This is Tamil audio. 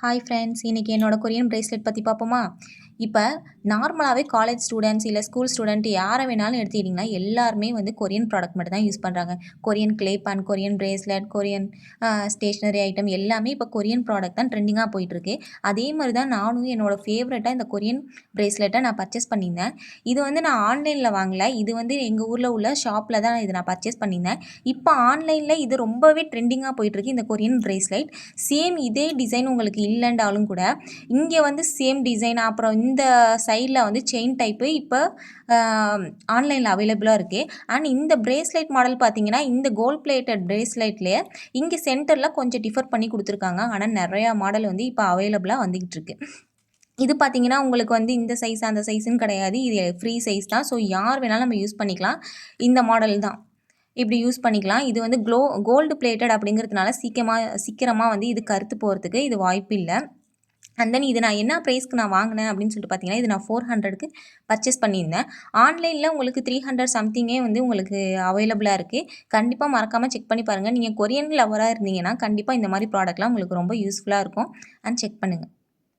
ஹாய் ஃப்ரெண்ட்ஸ், இன்றைக்கி என்னோடய கொரியன் பிரேஸ்லெட் பற்றி பார்ப்போமா? இப்போ நார்மலாகவே காலேஜ் ஸ்டூடெண்ட்ஸ் இல்லை ஸ்கூல் ஸ்டூடெண்ட் யாரை வேணாலும் எடுத்துக்கிட்டிங்கன்னா எல்லாருமே வந்து கொரியன் ப்ராடக்ட் மட்டும் தான் யூஸ் பண்ணுறாங்க. கொரியன் கிளேப்பான், Korean bracelet, Korean stationery item எல்லாமே இப்போ கொரியன் ப்ராடக்ட் தான் ட்ரெண்டிங்காக போயிட்டுருக்கு. அதே மாதிரி தான் நானும் என்னோடய ஃபேவரட்டாக இந்த கொரியன் பிரேஸ்லெட்டை நான் பர்ச்சேஸ் பண்ணியிருந்தேன். இது வந்து நான் ஆன்லைனில் வாங்கலை, இது வந்து எங்கள் ஊரில் உள்ள ஷாப்பில் தான் இது நான் பர்ச்சேஸ் பண்ணியிருந்தேன். இப்போ ஆன்லைனில் இது ரொம்பவே ட்ரெண்டிங்காக போயிட்டுருக்கு இந்த கொரியன் பிரேஸ்லெட். சேம் இதே டிசைன் உங்களுக்கு இல்லைண்டாலும் கூட இங்கே வந்து சேம் டிசைன், அப்புறம் இந்த சைடில் வந்து செயின் டைப்பு இப்போ ஆன்லைனில் அவைலபிளாக இருக்குது. அண்ட் இந்த பிரேஸ்லெட் மாடல் பார்த்தீங்கன்னா இந்த கோல்ட் பிளேட்டட் பிரேஸ்லெட்லேயே இங்கே சென்டரில் கொஞ்சம் டிஃபர் பண்ணி கொடுத்துருக்காங்க. ஆனால் நிறையா மாடல் வந்து இப்போ அவைலபிளாக வந்துக்கிட்டு இருக்கு. இது பார்த்தீங்கன்னா உங்களுக்கு வந்து இந்த சைஸ் அந்த சைஸுன்னு கிடையாது, இது ஃப்ரீ சைஸ் தான். ஸோ யார் வேணாலும் நம்ம யூஸ் பண்ணிக்கலாம். இந்த மாடல் தான் இப்படி யூஸ் பண்ணிக்கலாம். இது வந்து கோல்டு பிளேட்டட் அப்படிங்கிறதுனால சீக்கிரமாக வந்து இது கருத்து போகிறதுக்கு இது வாய்ப்பு இல்லை. அண்ட் தென் இது நான் என்ன ப்ரைஸ்க்கு நான் வாங்கினேன் அப்படின்னு சொல்லிட்டு பார்த்தீங்கன்னா, இது நான் 400க்கு பர்ச்சேஸ் பண்ணியிருந்தேன். ஆன்லைனில் உங்களுக்கு 300 சம்திங்கே வந்து உங்களுக்கு அவைலபிளாக இருக்குது. கண்டிப்பாக மறக்காமல் செக் பண்ணி பாருங்கள். நீங்கள் கொரியன் லவராக இருந்தீங்கன்னா கண்டிப்பாக இந்த மாதிரி ப்ராடக்ட்லாம் உங்களுக்கு ரொம்ப யூஸ்ஃபுல்லாக இருக்கும். அண்ட் செக் பண்ணுங்கள்.